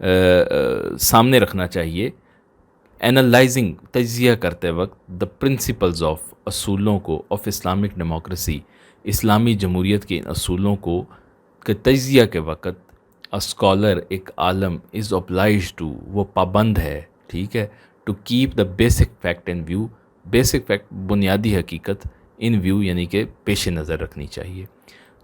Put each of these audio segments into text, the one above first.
سامنے رکھنا چاہیے اینالائزنگ تجزیہ کرتے وقت دا پرنسپلز آف اصولوں کو آف اسلامک ڈیموکریسی اسلامی جمہوریت کے ان اصولوں کو کے تجزیہ کے وقت اسکالر ایک عالم از obliged ٹو وہ پابند ہے ٹھیک ہے to keep the basic fact in view basic fact بنیادی حقیقت ان ویو یعنی کہ پیش نظر رکھنی چاہیے.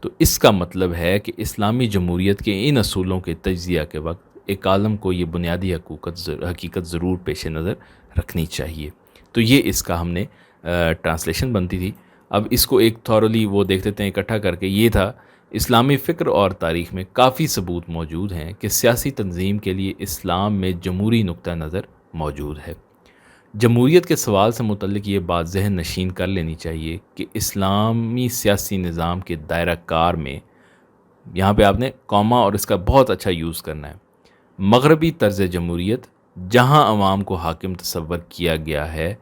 تو اس کا مطلب ہے کہ اسلامی جمہوریت کے ان اصولوں کے تجزیہ کے وقت ایک عالم کو یہ بنیادی حقیقت ضرور پیش نظر رکھنی چاہیے. تو یہ اس کا ہم نے ٹرانسلیشن بنتی تھی. اب اس کو ایک تھورلی وہ دیکھ لیتے ہیں اکٹھا کر کے. یہ تھا اسلامی فکر اور تاریخ میں کافی ثبوت موجود ہیں کہ سیاسی تنظیم کے لیے اسلام میں جمہوری نقطہ نظر موجود ہے. جمہوریت کے سوال سے متعلق یہ بات ذہن نشین کر لینی چاہیے کہ اسلامی سیاسی نظام کے دائرہ کار میں یہاں پہ آپ نے کاما اور اس کا بہت اچھا یوز کرنا ہے. مغربی طرز جمہوریت جہاں عوام کو حاکم تصور کیا گیا ہے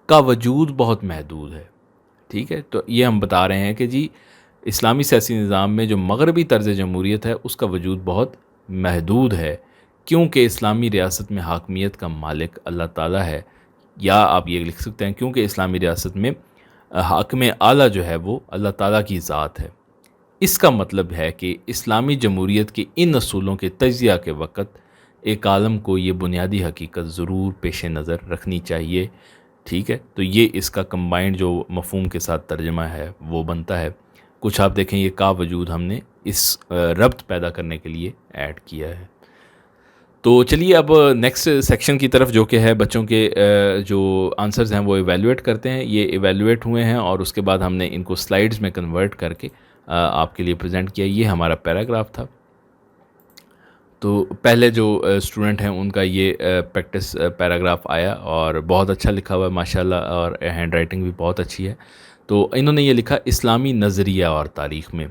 کا وجود بہت محدود ہے. ٹھیک ہے, تو یہ ہم بتا رہے ہیں کہ جی اسلامی سیاسی نظام میں جو مغربی طرز جمہوریت ہے اس کا وجود بہت محدود ہے کیونکہ اسلامی ریاست میں حاکمیت کا مالک اللہ تعالیٰ ہے. یا آپ یہ لکھ سکتے ہیں کیونکہ اسلامی ریاست میں حاکم اعلیٰ جو ہے وہ اللہ تعالیٰ کی ذات ہے. اس کا مطلب ہے کہ اسلامی جمہوریت کے ان اصولوں کے تجزیہ کے وقت ایک عالم کو یہ بنیادی حقیقت ضرور پیش نظر رکھنی چاہیے. ٹھیک ہے, تو یہ اس کا کمبائنڈ جو مفہوم کے ساتھ ترجمہ ہے وہ بنتا ہے. کچھ آپ دیکھیں یہ کا وجود ہم نے اس ربط پیدا کرنے کے لیے ایڈ کیا ہے. تو چلیے اب نیکسٹ سیکشن کی طرف جو کہ ہے بچوں کے جو آنسرز ہیں وہ ایویلویٹ کرتے ہیں. یہ ایویلویٹ ہوئے ہیں اور اس کے بعد ہم نے ان کو سلائیڈز میں کنورٹ کر کے آپ کے لیے پریزنٹ کیا. یہ ہمارا پیراگراف تھا. تو پہلے جو اسٹوڈنٹ ہیں ان کا یہ پریکٹس پیراگراف آیا اور بہت اچھا لکھا ہوا ہے ماشاءاللہ, اور ہینڈ رائٹنگ بھی بہت اچھی ہے. تو انہوں نے یہ لکھا اسلامی نظریہ اور تاریخ میں.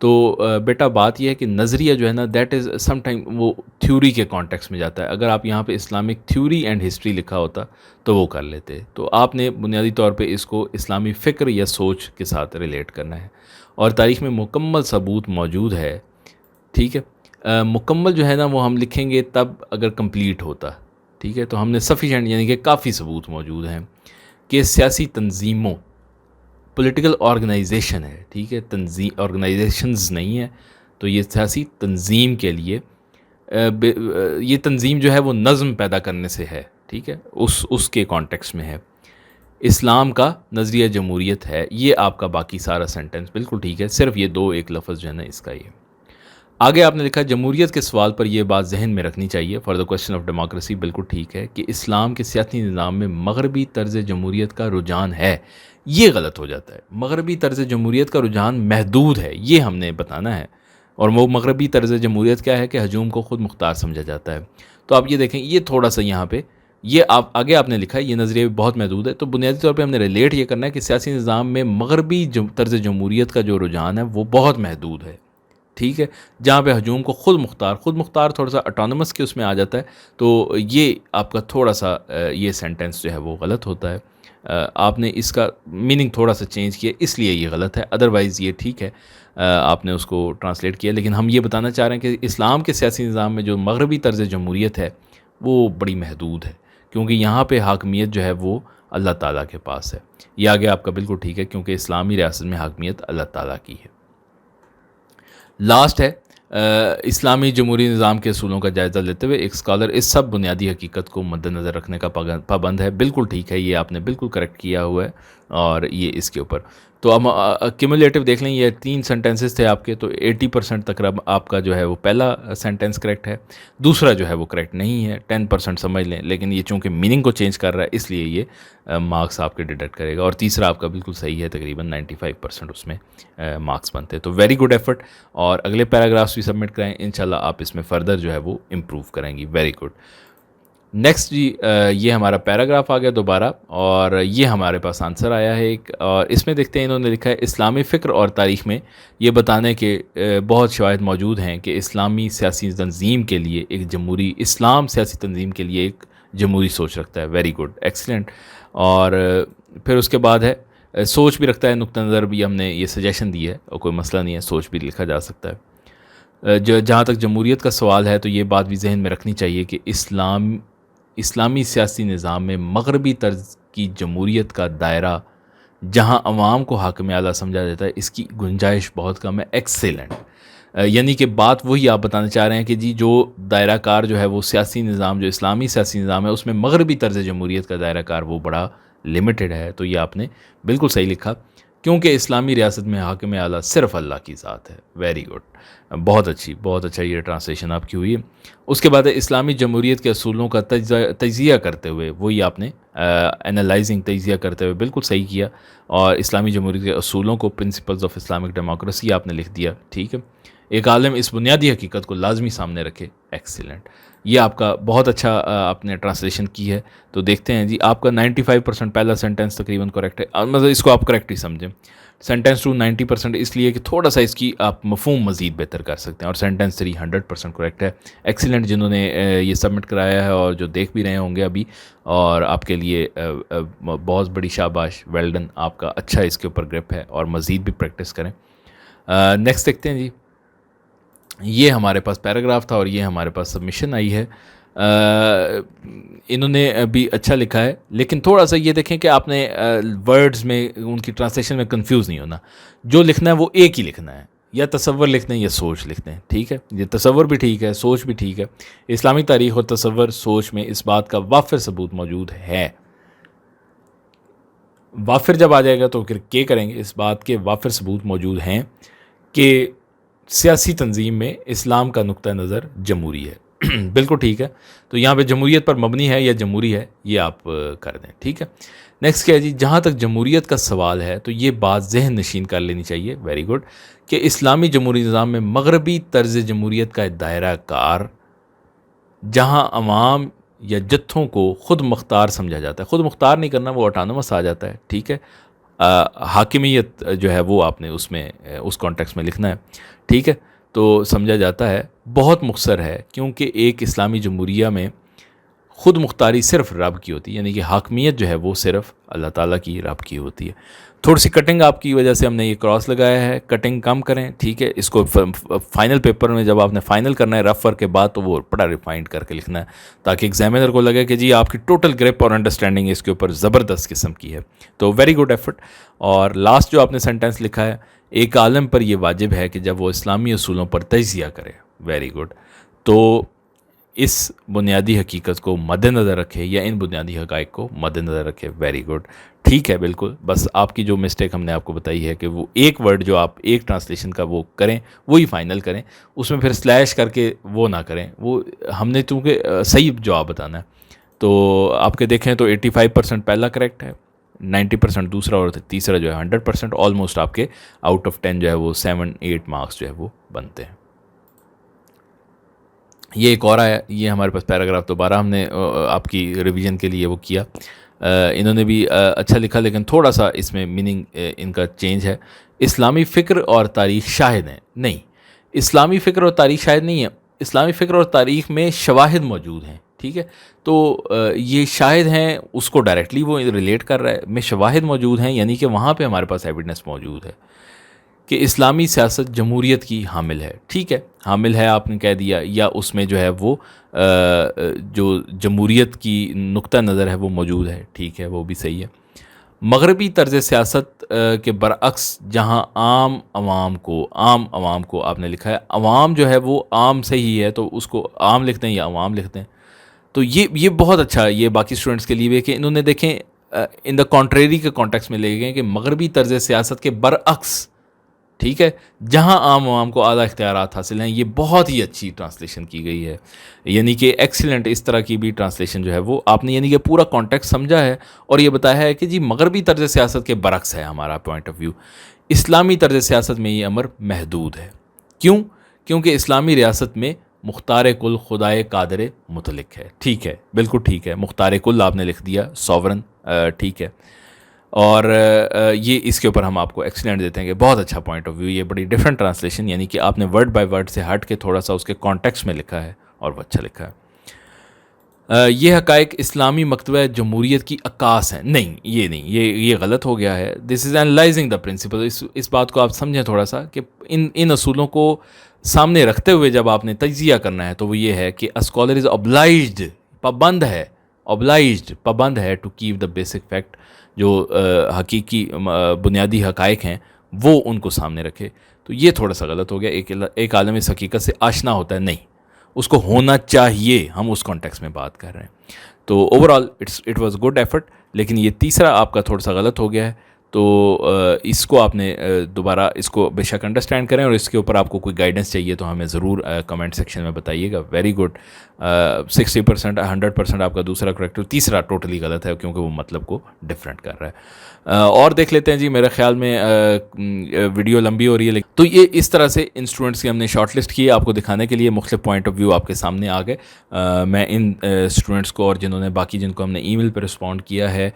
تو بیٹا بات یہ ہے کہ نظریہ جو ہے نا دیٹ از سم ٹائم وہ تھیوری کے کانٹیکس میں جاتا ہے. اگر آپ یہاں پہ اسلامک تھیوری اینڈ ہسٹری لکھا ہوتا تو وہ کر لیتے. تو آپ نے بنیادی طور پہ اس کو اسلامی فکر یا سوچ کے ساتھ ریلیٹ کرنا ہے. اور تاریخ میں مکمل ثبوت موجود ہے. ٹھیک ہے, مکمل جو ہے نا وہ ہم لکھیں گے تب اگر کمپلیٹ ہوتا. ٹھیک ہے, تو ہم نے سفیشینٹ یعنی کہ کافی ثبوت موجود ہیں کہ سیاسی تنظیموں پولیٹیکل آرگنائزیشن ہے. ٹھیک ہے, تنظیم آرگنائزیشنز نہیں ہے. تو یہ سیاسی تنظیم کے لیے یہ تنظیم جو ہے وہ نظم پیدا کرنے سے ہے. ٹھیک ہے, اس کے کانٹیکس میں ہے. اسلام کا نظریہ جمہوریت ہے. یہ آپ کا باقی سارا سینٹنس بالکل ٹھیک ہے, صرف یہ دو ایک لفظ جو ہے نا اس کا یہ. آگے آپ نے لکھا جمہوریت کے سوال پر یہ بات ذہن میں رکھنی چاہیے for the question of democracy. بالکل ٹھیک ہے کہ اسلام کے سیاسی نظام میں مغربی طرز جمہوریت کا رجحان ہے. یہ غلط ہو جاتا ہے. مغربی طرز جمہوریت کا رجحان محدود ہے یہ ہم نے بتانا ہے. اور وہ مغربی طرز جمہوریت کیا ہے کہ ہجوم کو خود مختار سمجھا جاتا ہے. تو آپ یہ دیکھیں یہ تھوڑا سا یہاں پہ یہ آگے آپ نے لکھا ہے یہ نظریہ بہت محدود ہے. تو بنیادی طور پہ ہم نے ریلیٹ یہ کرنا ہے کہ سیاسی نظام میں مغربی طرز جمہوریت کا جو رجحان ہے وہ بہت محدود ہے. ٹھیک ہے, جہاں پہ ہجوم کو خود مختار تھوڑا سا اٹانومس کے اس میں آ جاتا ہے. تو یہ آپ کا تھوڑا سا یہ سینٹنس جو ہے وہ غلط ہوتا ہے. آپ نے اس کا میننگ تھوڑا سا چینج کیا اس لیے یہ غلط ہے. ادروائز یہ ٹھیک ہے, آپ نے اس کو ٹرانسلیٹ کیا. لیکن ہم یہ بتانا چاہ رہے ہیں کہ اسلام کے سیاسی نظام میں جو مغربی طرز جمہوریت ہے وہ بڑی محدود ہے کیونکہ یہاں پہ حاکمیت جو ہے وہ اللہ تعالیٰ کے پاس ہے. یہ آگے آپ کا بالکل ٹھیک ہے کیونکہ اسلامی ریاست میں حاکمیت اللہ تعالیٰ کی ہے. لاسٹ ہے اسلامی جمہوری نظام کے اصولوں کا جائزہ لیتے ہوئے ایک اسکالر اس سب بنیادی حقیقت کو مد نظر رکھنے کا پابند ہے. بالکل ٹھیک ہے, یہ آپ نے بالکل کریکٹ کیا ہوا ہے. اور یہ اس کے اوپر تو ہم کیمولیٹو دیکھ لیں. یہ 3 سینٹنسز تھے آپ کے, تو 80% تک آپ کا جو ہے وہ پہلا سینٹنس کریکٹ ہے, دوسرا جو ہے وہ کریکٹ نہیں ہے. 10% سمجھ لیں, لیکن یہ چونکہ میننگ کو چینج کر رہا ہے اس لیے یہ مارکس آپ کے ڈیڈکٹ کرے گا. اور تیسرا آپ کا بالکل صحیح ہے, تقریباً 95% اس میں مارکس بنتے ہیں. تو ویری گڈ ایفرٹ. اور اگلے پیراگرافس بھی سبمٹ کریں, انشاءاللہ آپ اس میں فردر جو ہے وہ امپروو کریں گی. Very good. نیکسٹ جی یہ ہمارا پیراگراف آ گیا دوبارہ اور یہ ہمارے پاس آنسر آیا ہے ایک. اور اس میں دیکھتے ہیں انہوں نے لکھا ہے اسلامی فکر اور تاریخ میں یہ بتانے کے بہت شواہد موجود ہیں کہ اسلامی سیاسی تنظیم کے لیے اسلام سیاسی تنظیم کے لیے ایک جمہوری سوچ رکھتا ہے. Very good, excellent. اور پھر اس کے بعد ہے سوچ بھی رکھتا ہے, نقطہ نظر بھی ہم نے یہ سجیشن دی ہے اور کوئی مسئلہ نہیں ہے, سوچ بھی لکھا جا سکتا ہے. جہاں تک جمہوریت کا سوال ہے تو یہ بات بھی ذہن میں رکھنی چاہیے کہ اسلامی سیاسی نظام میں مغربی طرز کی جمہوریت کا دائرہ جہاں عوام کو حاکم اعلیٰ سمجھا جاتا ہے، اس کی گنجائش بہت کم ہے. ایکسیلنٹ. یعنی کہ بات وہی آپ بتانا چاہ رہے ہیں کہ جی جو دائرہ کار جو ہے وہ سیاسی نظام، جو اسلامی سیاسی نظام ہے، اس میں مغربی طرز جمہوریت کا دائرہ کار وہ بڑا لمیٹڈ ہے. تو یہ آپ نے بالکل صحیح لکھا، کیونکہ اسلامی ریاست میں حاکم اعلیٰ صرف اللہ کی ذات ہے. ویری گڈ، بہت اچھا یہ ٹرانسلیشن آپ کی ہوئی ہے. اس کے بعد اسلامی جمہوریت کے اصولوں کا تجزیہ کرتے ہوئے، وہی آپ نے انالائزنگ تجزیہ کرتے ہوئے بالکل صحیح کیا، اور اسلامی جمہوریت کے اصولوں کو پرنسپلز آف اسلامک ڈیموکریسی آپ نے لکھ دیا. ٹھیک ہے، ایک عالم اس بنیادی حقیقت کو لازمی سامنے رکھے. ایکسیلنٹ. یہ آپ کا بہت اچھا آپ نے ٹرانسلیشن کی ہے. تو دیکھتے ہیں جی، آپ کا 95% پہلا سینٹینس تقریباً کریکٹ ہے، مطلب اس کو آپ کریکٹ ہی سمجھیں. سینٹینس 2 90% اس لیے کہ تھوڑا سا اس کی آپ مفہوم مزید بہتر کر سکتے ہیں، اور سینٹینس 3 100% کریکٹ ہے. ایکسیلنٹ. جنہوں نے یہ سبمٹ کرایا ہے اور جو دیکھ بھی رہے ہوں گے ابھی، اور آپ کے لیے بہت بڑی شاباش، ویل ڈن. آپ کا اچھا اس کے اوپر گرپ ہے، اور مزید بھی پریکٹس کریں. نیکسٹ دیکھتے ہیں جی. یہ ہمارے پاس پیراگراف تھا، اور یہ ہمارے پاس سبمیشن آئی ہے. انہوں نے بھی اچھا لکھا ہے، لیکن تھوڑا سا یہ دیکھیں کہ آپ نے ورڈز میں ان کی ٹرانسلیشن میں کنفیوز نہیں ہونا. جو لکھنا ہے وہ ایک ہی لکھنا ہے، یا تصور لکھتے ہیں یا سوچ لکھتے ہیں. ٹھیک ہے، یہ تصور بھی ٹھیک ہے، سوچ بھی ٹھیک ہے. اسلامی تاریخ اور تصور سوچ میں اس بات کا وافر ثبوت موجود ہے. وافر جب آ جائے گا تو پھر کیا کریں گے؟ اس بات کے وافر ثبوت موجود ہیں کہ سیاسی تنظیم میں اسلام کا نقطہ نظر جمہوری ہے. بالکل ٹھیک ہے. تو یہاں پہ جمہوریت پر مبنی ہے یا جمہوری ہے، یہ آپ کر دیں. ٹھیک ہے. نیکسٹ کیا ہے جی؟ جہاں تک جمہوریت کا سوال ہے تو یہ بات ذہن نشین کر لینی چاہیے. Very good. کہ اسلامی جمہوری نظام میں مغربی طرز جمہوریت کا دائرہ کار جہاں عوام یا جتھوں کو خود مختار سمجھا جاتا ہے. خود مختار نہیں کرنا، وہ آٹانومس آ جاتا ہے. ٹھیک ہے. حاکمیت جو ہے وہ آپ نے اس میں اس کانٹیکس میں لکھنا ہے. ٹھیک ہے. تو سمجھا جاتا ہے بہت مختصر ہے، کیونکہ ایک اسلامی جمہوریہ میں خود مختاری صرف رب کی ہوتی ہے، یعنی کہ حاکمیت جو ہے وہ صرف اللہ تعالیٰ کی رب کی ہوتی ہے. تھوڑی سی کٹنگ آپ کی وجہ سے ہم نے یہ کراس لگایا ہے، کٹنگ کم کریں. ٹھیک ہے. اس کو فائنل پیپر میں جب آپ نے فائنل کرنا ہے رف ورک کے بعد، تو وہ بڑا ریفائنڈ کر کے لکھنا ہے، تاکہ ایگزامینر کو لگے کہ جی آپ کی ٹوٹل گریپ اور انڈرسٹینڈنگ اس کے اوپر زبردست قسم کی ہے. تو ویری گڈ ایفرٹ. اور لاسٹ جو آپ نے سینٹینس لکھا ہے، ایک عالم پر یہ واجب ہے کہ جب وہ اسلامی اصولوں پر تجزیہ کرے. Very good. تو اس بنیادی حقیقت کو مد نظر رکھے، یا ان بنیادی حقائق کو مد نظر رکھے. Very good. ٹھیک ہے. بالکل. بس آپ کی جو مسٹیک ہم نے آپ کو بتائی ہے کہ وہ ایک ورڈ جو آپ ایک ٹرانسلیشن کا وہ کریں، وہی فائنل کریں. اس میں پھر سلیش کر کے وہ نہ کریں. وہ ہم نے چونکہ صحیح جواب بتانا ہے، تو آپ کے دیکھیں تو 85% پہلا کریکٹ ہے، 90% دوسرا، اور تیسرا جو ہے 100%. آلموسٹ آپ کے آؤٹ آف 10 جو ہے وہ 7-8 مارکس جو ہے وہ بنتے ہیں. یہ ایک اور آیا، یہ ہمارے پاس پیراگراف دوبارہ ہم نے آپ کی ریویژن کے لیے وہ کیا. انہوں نے بھی اچھا لکھا، لیکن تھوڑا سا اس میں میننگ ان کا چینج ہے. اسلامی فکر اور تاریخ شاہد ہیں. نہیں، اسلامی فکر اور تاریخ شاہد نہیں ہے. اسلامی فکر اور تاریخ میں شواہد موجود ہیں. ٹھیک ہے. تو یہ شاہد ہیں، اس کو ڈائریکٹلی وہ ریلیٹ کر رہا ہے. میں شواہد موجود ہیں، یعنی کہ وہاں پہ ہمارے پاس ایویڈنس موجود ہے کہ اسلامی سیاست جمہوریت کی حامل ہے. ٹھیک ہے. حامل ہے آپ نے کہہ دیا، یا اس میں جو ہے وہ جو جمہوریت کی نقطہ نظر ہے وہ موجود ہے. ٹھیک ہے، وہ بھی صحیح ہے. مغربی طرز سیاست کے برعکس جہاں عام عوام کو آپ نے لکھا ہے، عوام جو ہے وہ عام سے ہی ہے، تو اس کو عام لکھتے ہیں یا عوام لکھتے ہیں. تو یہ بہت اچھا ہے یہ باقی اسٹوڈنٹس کے لیے بھی، کہ انہوں نے دیکھیں ان دا کانٹریری کے کانٹیکس میں لے گئے کہ مغربی طرز سیاست کے برعکس، ٹھیک ہے، جہاں عوام کو اعلیٰ اختیارات حاصل ہیں. یہ بہت ہی اچھی ٹرانسلیشن کی گئی ہے، یعنی کہ ایکسیلنٹ. اس طرح کی بھی ٹرانسلیشن جو ہے وہ آپ نے یعنی کہ پورا کانٹیکٹ سمجھا ہے، اور یہ بتایا ہے کہ جی مغربی طرز سیاست کے برعکس ہے ہمارا پوائنٹ آف ویو. اسلامی طرز سیاست میں یہ امر محدود ہے. کیونکہ اسلامی ریاست میں مختار کل خدائے قادر مطلق ہے. ٹھیک ہے، بالکل ٹھیک ہے. مختار کل آپ نے لکھ دیا، سوورن. ٹھیک ہے. اور یہ اس کے اوپر ہم آپ کو ایکسیلنٹ دیتے ہیں کہ بہت اچھا پوائنٹ آف ویو. یہ بڑی ڈفرینٹ ٹرانسلیشن، یعنی کہ آپ نے ورڈ بائی ورڈ سے ہٹ کے تھوڑا سا اس کے کانٹیکس میں لکھا ہے، اور وہ اچھا لکھا ہے. یہ حقائق اسلامی مکتبہ جمہوریت کی عکاس ہیں. نہیں، یہ نہیں، یہ غلط ہو گیا ہے. دس از اینالائزنگ دا پرنسپل. اس بات کو آپ سمجھیں تھوڑا سا کہ ان اصولوں کو سامنے رکھتے ہوئے جب آپ نے تجزیہ کرنا ہے تو وہ یہ ہے کہ اسکالر از obliged، پابند ہے to keep the basic fact, جو حقیقی بنیادی حقائق ہیں وہ ان کو سامنے رکھے. تو یہ تھوڑا سا غلط ہو گیا. ایک عالم اس حقیقت سے آشنا ہوتا ہے، نہیں، اس کو ہونا چاہیے. ہم اس کانٹیکس میں بات کر رہے ہیں. تو over all it was good effort. لیکن یہ تیسرا آپ کا تھوڑا سا غلط ہو گیا ہے. تو اس کو آپ نے دوبارہ اس کو بے شک انڈرسٹینڈ کریں، اور اس کے اوپر آپ کو کوئی گائیڈنس چاہیے تو ہمیں ضرور کمنٹ سیکشن میں بتائیے گا. Very good. 60%، 100% آپ کا دوسرا کریکٹ. تیسرا ٹوٹلی غلط ہے کیونکہ وہ مطلب کو ڈفرینٹ کر رہا ہے. اور دیکھ لیتے ہیں جی. میرے خیال میں ویڈیو لمبی ہو رہی ہے، تو یہ اس طرح سے ان اسٹوڈنٹس کی ہم نے شارٹ لسٹ کی ہے آپ کو دکھانے کے لیے. مختلف پوائنٹ آف ویو آپ کے سامنے آ گئے. میں ان اسٹوڈنٹس کو اور جنہوں نے باقی جن کو ہم نے ای میل پہ رسپونڈ کیا ہے،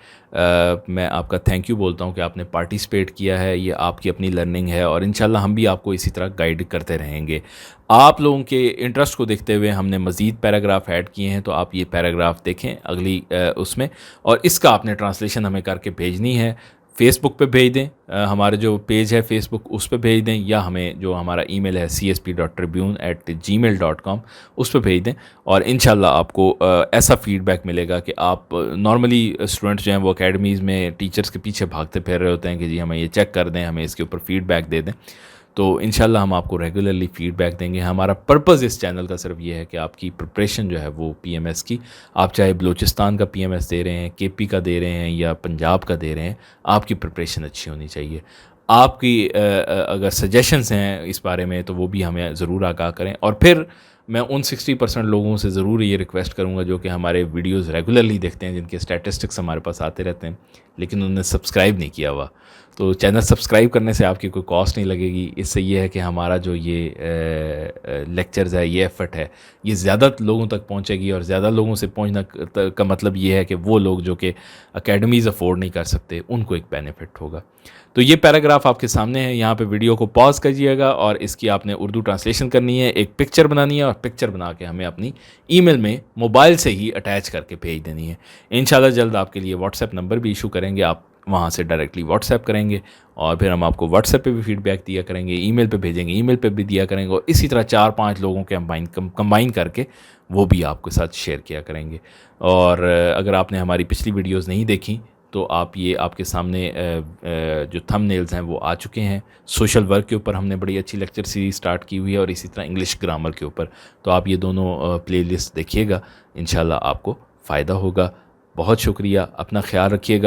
میں آپ کا تھینک یو بولتا ہوں کہ آپ نے پارٹیسپیٹ کیا ہے. یہ آپ کی اپنی لرننگ ہے، اور انشاءاللہ ہم بھی آپ کو اسی طرح گائیڈ کرتے رہیں گے. آپ لوگوں کے انٹرسٹ کو دیکھتے ہوئے ہم نے مزید پیراگراف ایڈ کیے ہیں، تو آپ یہ پیراگراف دیکھیں اگلی اس میں، اور اس کا آپ نے ٹرانسلیشن ہمیں کر کے بھیجنی ہے. فیس بک پہ بھیج دیں، ہمارے جو پیج ہے فیس بک اس پہ بھیج دیں، یا ہمیں جو ہمارا ای میل ہے csp.tribune@gmail.com اس پہ بھیج دیں. اور انشاءاللہ آپ کو ایسا فیڈ بیک ملے گا کہ آپ نارملی اسٹوڈنٹس جو ہیں وہ اکیڈمیز میں ٹیچرس کے پیچھے بھاگتے پھر رہے ہوتے ہیں کہ جی ہمیں یہ چیک کر دیں، ہمیں اس کے اوپر فیڈ بیک دے دیں. تو انشاءاللہ ہم آپ کو ریگولرلی فیڈ بیک دیں گے. ہمارا پرپز اس چینل کا صرف یہ ہے کہ آپ کی پریپریشن جو ہے وہ پی ایم ایس کی، آپ چاہے بلوچستان کا پی ایم ایس دے رہے ہیں، کے پی کا دے رہے ہیں، یا پنجاب کا دے رہے ہیں، آپ کی پریپریشن اچھی ہونی چاہیے. آپ کی اگر سجیشنز ہیں اس بارے میں تو وہ بھی ہمیں ضرور آگاہ کریں. اور پھر میں ان 60% لوگوں سے ضرور یہ ریکویسٹ کروں گا جو کہ ہمارے ویڈیوز ریگولرلی دیکھتے ہیں، جن کے اسٹیٹسٹکس ہمارے پاس آتے رہتے ہیں لیکن انہوں نے سبسکرائب نہیں کیا ہوا. تو چینل سبسکرائب کرنے سے آپ کی کوئی کاسٹ نہیں لگے گی. اس سے یہ ہے کہ ہمارا جو یہ لیکچرز ہے، یہ ایفرٹ ہے، یہ زیادہ لوگوں تک پہنچے گی. اور زیادہ لوگوں سے پہنچنا کا مطلب یہ ہے کہ وہ لوگ جو کہ اکیڈمیز افورڈ نہیں کر سکتے ان کو ایک بینیفٹ ہوگا. تو یہ پیراگراف آپ کے سامنے ہے. یہاں پہ ویڈیو کو پاز کیجیے گا، اور اس کی آپ نے اردو ٹرانسلیشن کرنی ہے، ایک پکچر بنانی ہے، اور پکچر بنا کے ہمیں اپنی ای میل میں موبائل سے ہی اٹیچ کر کے بھیج دینی ہے. انشاءاللہ جلد آپ کے لیے واٹس ایپ نمبر بھی ایشو کریں گے. آپ وہاں سے ڈائریکٹلی واٹس ایپ کریں گے، اور پھر ہم آپ کو واٹس ایپ پہ بھی فیڈ بیک دیا کریں گے، ای میل پہ بھیجیں گے، ای میل پہ بھی دیا کریں گے، اور اسی طرح 4-5 لوگوں کے کمبائن کر کے وہ بھی آپ کے ساتھ شیئر کیا کریں گے. اور اگر آپ نے ہماری پچھلی ویڈیوز نہیں دیکھی تو آپ کے سامنے جو تھم نیلز ہیں وہ آ چکے ہیں. سوشل ورک کے اوپر ہم نے بڑی اچھی لیکچر سیریز اسٹارٹ کی ہوئی ہے، اور اسی طرح انگلش گرامر کے اوپر. تو آپ یہ دونوں پلے لسٹ دیکھیے گا، انشاءاللہ آپ کو فائدہ ہوگا. بہت شکریہ، اپنا خیال رکھیے گا.